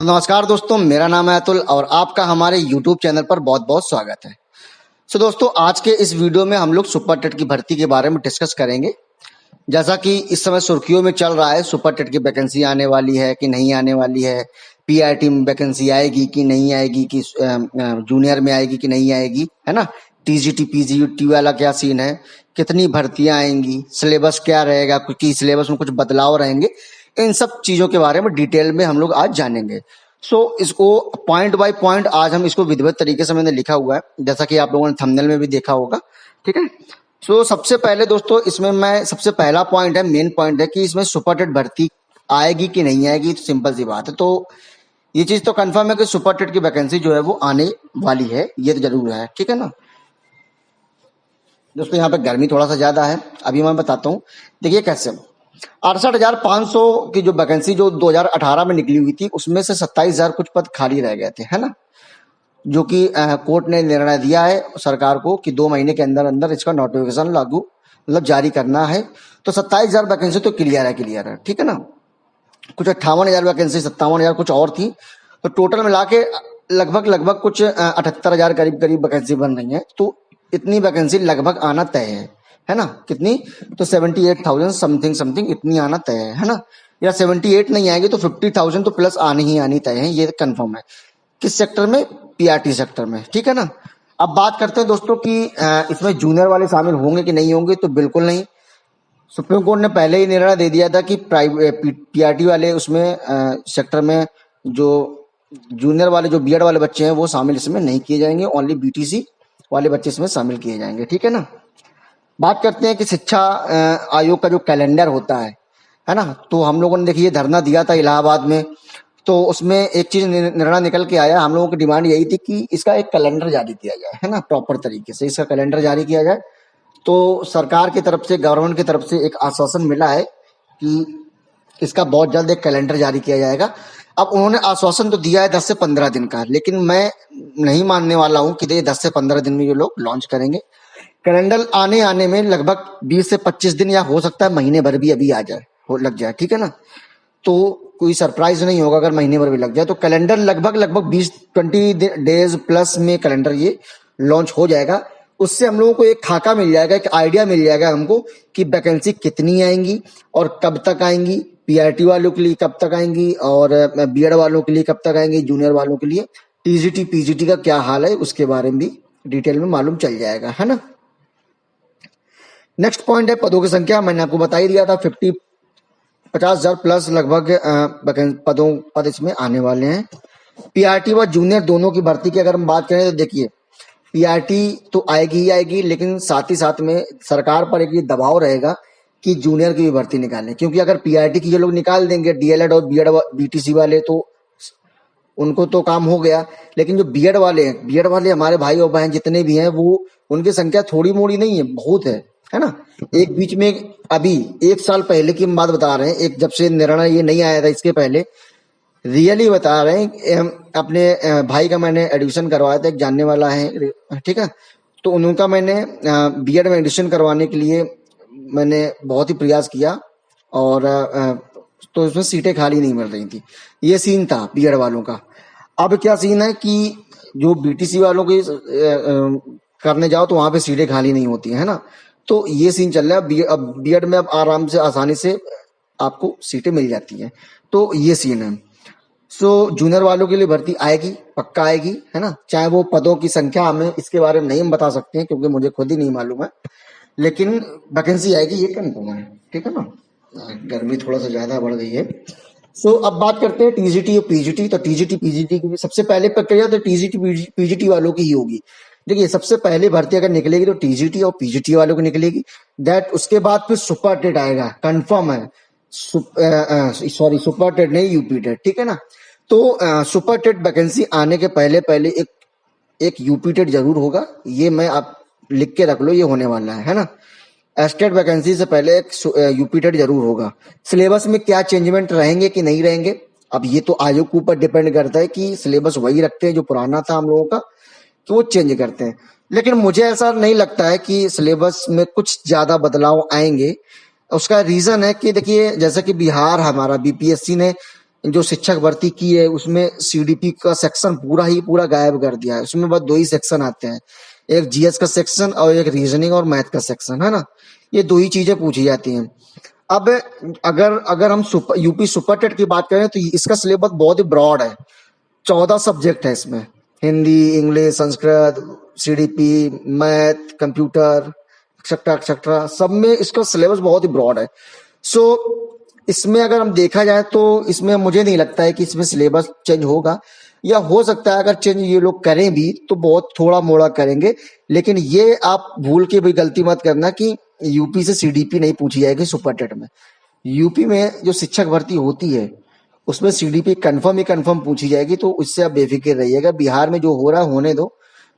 नमस्कार दोस्तों, मेरा नाम है अतुल और आपका हमारे YouTube चैनल पर बहुत बहुत स्वागत है। दोस्तों, आज के इस वीडियो में हम लोग सुपर टेट की भर्ती के बारे में डिस्कस करेंगे। जैसा कि इस समय सुर्खियों में चल रहा है, सुपर टेट की वैकेंसी आने वाली है कि नहीं आने वाली है, पीआरटी में वैकेंसी आएगी कि नहीं आएगी, कि जूनियर में आएगी कि नहीं आएगी, है ना। टीजीटी पीजीटी वाला क्या सीन है, कितनी भर्तियां आएंगी, सिलेबस क्या रहेगा, क्योंकि सिलेबस में कुछ बदलाव रहेंगे। इन सब चीजों के बारे में डिटेल में हम लोग आज जानेंगे। इसको पॉइंट बाय पॉइंट आज हम इसको विधिवत तरीके से मैंने लिखा हुआ है, जैसा कि आप लोगों ने थंबनेल में भी देखा होगा। ठीक है। सबसे पहले दोस्तों, इसमें मैं सबसे पहला पॉइंट है, मेन पॉइंट है कि इसमें सुपर टेट भर्ती आएगी कि नहीं आएगी। तो सिंपल सी बात है। तो ये चीज तो कंफर्म है कि सुपर टेट की वैकेंसी जो है वो आने वाली है, ये तो जरूर है। ठीक है ना दोस्तों, यहाँ पे गर्मी थोड़ा सा ज्यादा है, अभी मैं बताता हूँ। देखिए कैसे 68,500 की जो वैकेंसी जो 2018 में निकली हुई थी, उसमें से 27,000 कुछ पद खाली रह गए थे, है ना। जो कि कोर्ट ने निर्णय दिया है सरकार को कि 2 महीने के अंदर अंदर इसका नोटिफिकेशन लागू मतलब जारी करना है। तो 27,000 वैकेंसी तो क्लियर है। ठीक है ना। कुछ 58,000 वैकेंसी, 57,000 कुछ और थी। तो टोटल मिला के लगभग कुछ 78,000 करीब करीब वैकेंसी बन रही है। तो इतनी वैकेंसी लगभग आना तय है ना। कितनी? तो 78,000 समथिंग इतनी आना तय है ना। या 78 नहीं आएगी तो 50,000 तो प्लस आनी ही आनी तय है, ये कंफर्म है। किस सेक्टर में? पीआरटी सेक्टर में। ठीक है ना। अब बात करते हैं दोस्तों कि इसमें जूनियर वाले शामिल होंगे कि नहीं होंगे। तो बिल्कुल नहीं। सुप्रीम कोर्ट ने पहले ही निर्णय दे दिया था कि पीआरटी वाले उसमें सेक्टर में जो जूनियर वाले जो बीएड वाले बच्चे हैं वो शामिल इसमें नहीं किए जाएंगे। ओनली बीटीसी वाले बच्चे इसमें शामिल किए जाएंगे। ठीक है ना। बात करते हैं कि शिक्षा आयोग का जो कैलेंडर होता है ना। तो हम लोगों ने देखिए धरना दिया था इलाहाबाद में। तो उसमें एक चीज निर्णय निकल के आया, हम लोगों की डिमांड यही थी कि इसका एक कैलेंडर जारी किया जाए, है ना। प्रॉपर तरीके से इसका कैलेंडर जारी किया जाए। तो सरकार की तरफ से, गवर्नमेंट की तरफ से एक आश्वासन मिला है कि इसका बहुत जल्द एक कैलेंडर जारी किया जाएगा। अब उन्होंने आश्वासन तो दिया है 10 से 15 दिन का, लेकिन मैं नहीं मानने वाला हूं कि 10 से 15 दिन में ये लोग लॉन्च करेंगे। कैलेंडर आने में लगभग 20 से 25 दिन या हो सकता है महीने भर भी अभी आ जाए, हो लग जाए। ठीक है ना। तो कोई सरप्राइज नहीं होगा अगर महीने भर भी लग जाए। तो कैलेंडर लगभग 20 डेज प्लस में कैलेंडर ये लॉन्च हो जाएगा। उससे हम लोगों को एक खाका मिल जाएगा, एक आइडिया मिल जाएगा हमको कि वैकेंसी कितनी आएंगी और कब तक आएंगी, पीआरटी वालों के लिए कब तक आएंगी और बीएड वालों के लिए कब तक आएंगी, जूनियर वालों के लिए टीजीटी पीजीटी का क्या हाल है, उसके बारे में भी डिटेल में मालूम चल जाएगा, है ना। नेक्स्ट पॉइंट है पदों की संख्या। मैंने आपको बता ही दिया था 50,000 प्लस लगभग पद इसमें आने वाले हैं। पीआरटी व जूनियर दोनों की भर्ती की अगर हम बात करें तो देखिए पीआरटी तो आएगी ही आएगी, लेकिन साथ ही साथ में सरकार पर एक ये दबाव रहेगा कि जूनियर की भी भर्ती निकालें। क्योंकि अगर पीआरटी की ये लोग निकाल देंगे, डीएलएड और बीएड बीटीसी वाले, तो उनको तो काम हो गया। लेकिन जो बीएड वाले हैं, बीएड वाले हमारे भाई और बहन जितने भी हैं, वो उनकी संख्या थोड़ी मोड़ी नहीं है, बहुत है ना। एक बीच में अभी 1 साल पहले की हम बात बता रहे हैं, एक जब से निर्णय ये नहीं आया था, इसके पहले रियली बता रहे हैं, अपने भाई का मैंने एडमिशन करवाया था, एक जानने वाला है। ठीक है। तो उनका मैंने बीएड में एडमिशन करवाने के लिए मैंने बहुत ही प्रयास किया और तो उसमें सीटें खाली नहीं मिल रही थी। ये सीन था बीएड वालों का। अब क्या सीन है कि जो बीटीसी वालों की करने जाओ तो वहां पे सीटें खाली नहीं होती है ना। तो ये सीन चल रहा है। अब बीएड में अब आराम से आसानी से आपको सीटें मिल जाती हैं। तो ये सीन है। जूनियर वालों के लिए भर्ती आएगी, पक्का आएगी, है ना। चाहे वो पदों की संख्या हमें इसके बारे में नहीं हम बता सकते हैं क्योंकि मुझे खुद ही नहीं मालूम है, लेकिन वैकेंसी आएगी, ये कंफर्म है। ठीक है ना। गर्मी थोड़ा सा ज्यादा बढ़ गई है। अब बात करते हैं टीजीटी और पीजीटी। तो टीजीटी पीजीटी की सबसे पहले प्रक्रिया तो टीजीटी पीजीटी वालों की ही होगी। देखिए सबसे पहले भर्ती अगर निकलेगी तो टीजीटी और पीजीटी वालों की निकलेगी। दैट उसके बाद फिर सुपर टेट आएगा, कंफर्म है। सॉरी सुपर टेट नहीं, यूपी टेट। ठीक है ना। तो सुपर टेट वैकेंसी आने के पहले पहले एक यूपी टेट जरूर होगा। ये मैं आप लिख के रख लो, ये होने वाला है ना। एस्टेट वैकेंसी से पहले एक यूपी टेट जरूर होगा। सिलेबस में क्या चेंजमेंट रहेंगे कि नहीं रहेंगे, अब ये तो आयोग के ऊपर डिपेंड करता है कि सिलेबस वही रखते हैं जो पुराना था हम लोगों का, कि वो चेंज करते हैं। लेकिन मुझे ऐसा नहीं लगता है कि सिलेबस में कुछ ज्यादा बदलाव आएंगे। उसका रीजन है कि देखिए जैसे कि बिहार हमारा बीपीएससी ने जो शिक्षक भर्ती की है उसमें सीडीपी का सेक्शन पूरा ही पूरा गायब कर दिया है। उसमें बस दो ही सेक्शन आते हैं, एक जीएस का सेक्शन और एक रीजनिंग और मैथ का सेक्शन, है ना। ये दो ही चीजें पूछी जाती हैं। अब अगर अगर हम यूपी सुपर टेट की बात करें तो इसका सिलेबस बहुत ही ब्रॉड है। 14 सब्जेक्ट है इसमें, Hindi, English, Sanskrit, CDP, math, computer, etcetera etcetera, सब में इसका सिलेबस बहुत ही ब्रॉड है। सो इसमें अगर हम देखा जाए तो इसमें मुझे नहीं लगता है कि इसमें सिलेबस चेंज होगा, या हो सकता है अगर चेंज ये लोग करें भी तो बहुत थोड़ा मोड़ा करेंगे। लेकिन ये आप भूल के भी गलती मत करना कि यूपी से सीडीपी नहीं पूछी जाएगी सुपर टेट में। यूपी में जो शिक्षक भर्ती होती है उसमें सीडीपी कंफर्म ही कंफर्म पूछी जाएगी, तो उससे आप बेफिक्र रहिएगा। बिहार में जो हो रहा है होने दो,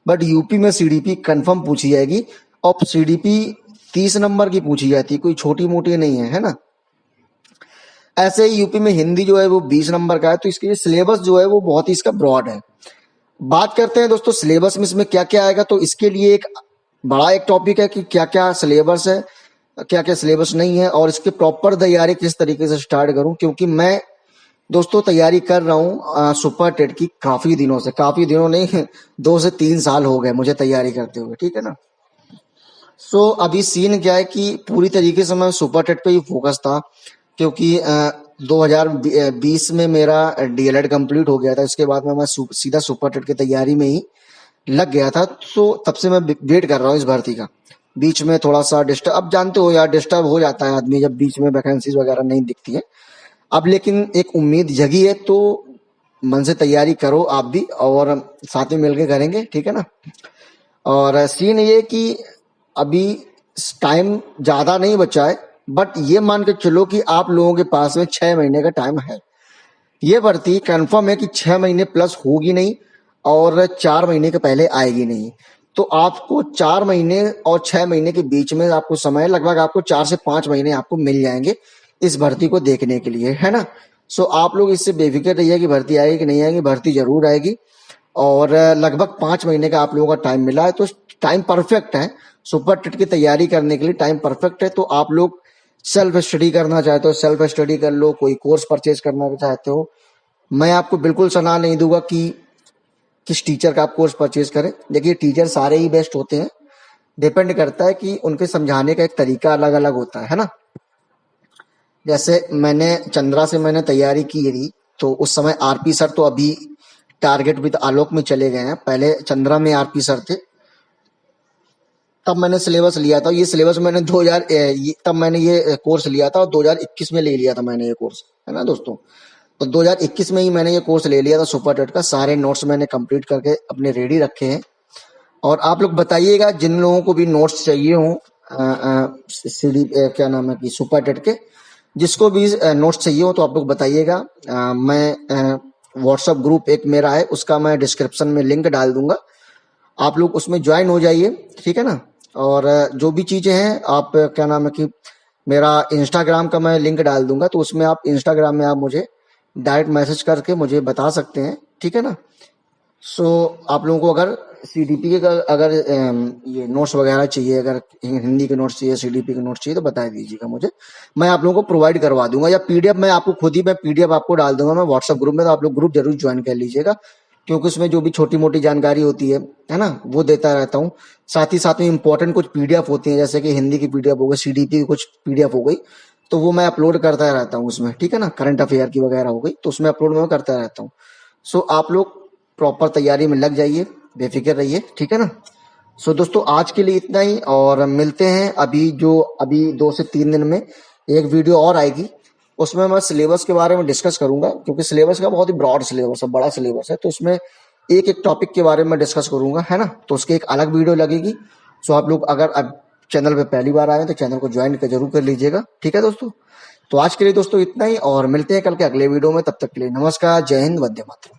बट यूपी में सीडीपी कंफर्म पूछी जाएगी। और सीडीपी 30 नंबर की पूछी जाती है, कोई छोटी मोटी नहीं है ना। ऐसे ही यूपी में हिंदी जो है वो 20 नंबर का है, तो इसके सिलेबस जो है वो बहुत ही इसका ब्रॉड है। बात करते हैं दोस्तों सिलेबस में इसमें क्या क्या आएगा। तो इसके लिए एक बड़ा एक टॉपिक है कि क्या क्या सिलेबस है, क्या क्या सिलेबस नहीं है, और इसकी प्रॉपर तैयारी किस तरीके से स्टार्ट करूं। क्योंकि मैं दोस्तों तैयारी कर रहा हूँ सुपर टेट की काफी दिनों से, काफी दिनों नहीं 2 से 3 साल हो गए मुझे तैयारी करते हुए, ठीक है ना। सो अभी सीन क्या है कि पूरी तरीके से मैं सुपर टेट पे ही फोकस था, क्योंकि 2020 में मेरा डीएलएड कंप्लीट हो गया था। इसके बाद में मैं सीधा सुपर टेट की तैयारी में ही लग गया था। तो तब से मैं वेट कर रहा हूँ इस भर्ती का। बीच में थोड़ा सा डिस्टर्ब, अब जानते हो यार, डिस्टर्ब हो जाता है आदमी जब बीच में वैकेंसीज वगैरह नहीं दिखती है। अब लेकिन एक उम्मीद जगी है, तो मन से तैयारी करो आप भी, और साथ में मिलके करेंगे, ठीक है ना। और सीन ये कि अभी टाइम ज्यादा नहीं बचा है, बट ये मान के चलो कि आप लोगों के पास में 6 महीने का टाइम है। ये भर्ती कंफर्म है कि 6 महीने प्लस होगी नहीं, और 4 महीने के पहले आएगी नहीं। तो आपको 4 महीने और 6 महीने के बीच में आपको समय, लगभग आपको 4 से 5 महीने आपको मिल जाएंगे इस भर्ती को देखने के लिए, है ना। सो आप लोग इससे बेफिक्र रहिए कि भर्ती आएगी कि नहीं आएगी, भर्ती जरूर आएगी। और लगभग 5 महीने का आप लोगों का टाइम मिला है, तो टाइम परफेक्ट है सुपर टेट की तैयारी करने के लिए, टाइम परफेक्ट है। तो आप लोग सेल्फ स्टडी करना चाहते हो सेल्फ स्टडी कर लो, कोई कोर्स परचेज करना चाहते हो, मैं आपको बिल्कुल सलाह नहीं दूंगा कि किस टीचर का आप कोर्स परचेज करें। देखिए टीचर सारे ही बेस्ट होते हैं, डिपेंड करता है कि उनके समझाने का एक तरीका अलग अलग होता है ना। जैसे मैंने चंद्रा से मैंने तैयारी की थी, तो उस समय आरपी सर तो अभी टारगेट विद आलोक में चले गए हैं, पहले चंद्रा में आरपी सर थे। तब मैंने सिलेबस लिया था, ये सिलेबस मैंने 2000 तब मैंने ये कोर्स लिया था, और 2021 में ले लिया था मैंने ये कोर्स, है ना दोस्तों। तो 2021 में ही मैंने ये कोर्स ले लिया था सुपर टेट का। सारे नोट्स मैंने कंप्लीट करके अपने रेडी रखे हैं। और आप लोग बताइएगा जिन लोगों को भी नोट्स चाहिए हो, सीडी क्या नाम है कि सुपर टेट के, जिसको भी नोट्स चाहिए हो तो आप लोग बताइएगा। मैं व्हाट्सएप ग्रुप एक मेरा है, उसका मैं डिस्क्रिप्शन में लिंक डाल दूंगा, आप लोग उसमें ज्वाइन हो जाइए, ठीक है ना। और जो भी चीजें हैं आप क्या नाम है कि मेरा इंस्टाग्राम का मैं लिंक डाल दूंगा, तो उसमें आप इंस्टाग्राम में आप मुझे डायरेक्ट मैसेज करके मुझे बता सकते हैं, ठीक है ना। सो आप लोगों को अगर सीडीपी के अगर ये नोट्स वगैरह चाहिए, अगर हिंदी के नोट्स चाहिए, सीडीपी के नोट्स चाहिए, तो बता दीजिएगा मुझे, मैं आप लोगों को प्रोवाइड करवा दूंगा। या पीडीएफ मैं आपको खुद ही मैं पीडीएफ आपको डाल दूंगा मैं व्हाट्सएप ग्रुप में, तो आप लोग ग्रुप जरूर ज्वाइन कर लीजिएगा, क्योंकि उसमें जो भी छोटी मोटी जानकारी होती है ना, वो देता रहता हूँ। साथ ही साथ में इंपॉर्टेंट कुछ पीडीएफ होती है, जैसे कि हिंदी की पीडीएफ हो गई, सीडीपी की कुछ पीडीएफ हो गई, तो वो मैं अपलोड करता रहता हूँ उसमें, ठीक है ना। करंट अफेयर की वगैरह हो गई तो उसमें अपलोड मैं करता रहता हूँ। सो आप लोग प्रॉपर तैयारी में लग जाइए, बेफिक्र रहिए, ठीक है ना। सो दोस्तों आज के लिए इतना ही, और मिलते हैं अभी 2 से 3 दिन में एक वीडियो और आएगी, उसमें मैं सिलेबस के बारे में डिस्कस करूंगा, क्योंकि सिलेबस का बहुत ही ब्रॉड सिलेबस है, बड़ा सिलेबस है, तो उसमें एक एक टॉपिक के बारे में डिस्कस करूंगा, है ना। तो उसकी एक अलग वीडियो लगेगी। सो आप लोग अगर अब चैनल पे पहली बार आए तो चैनल को ज्वाइन जरूर कर लीजिएगा, ठीक है दोस्तों। तो आज के लिए दोस्तों इतना ही, और मिलते हैं कल के अगले वीडियो में। तब तक के लिए नमस्कार, जय हिंद, वंदे मातरम।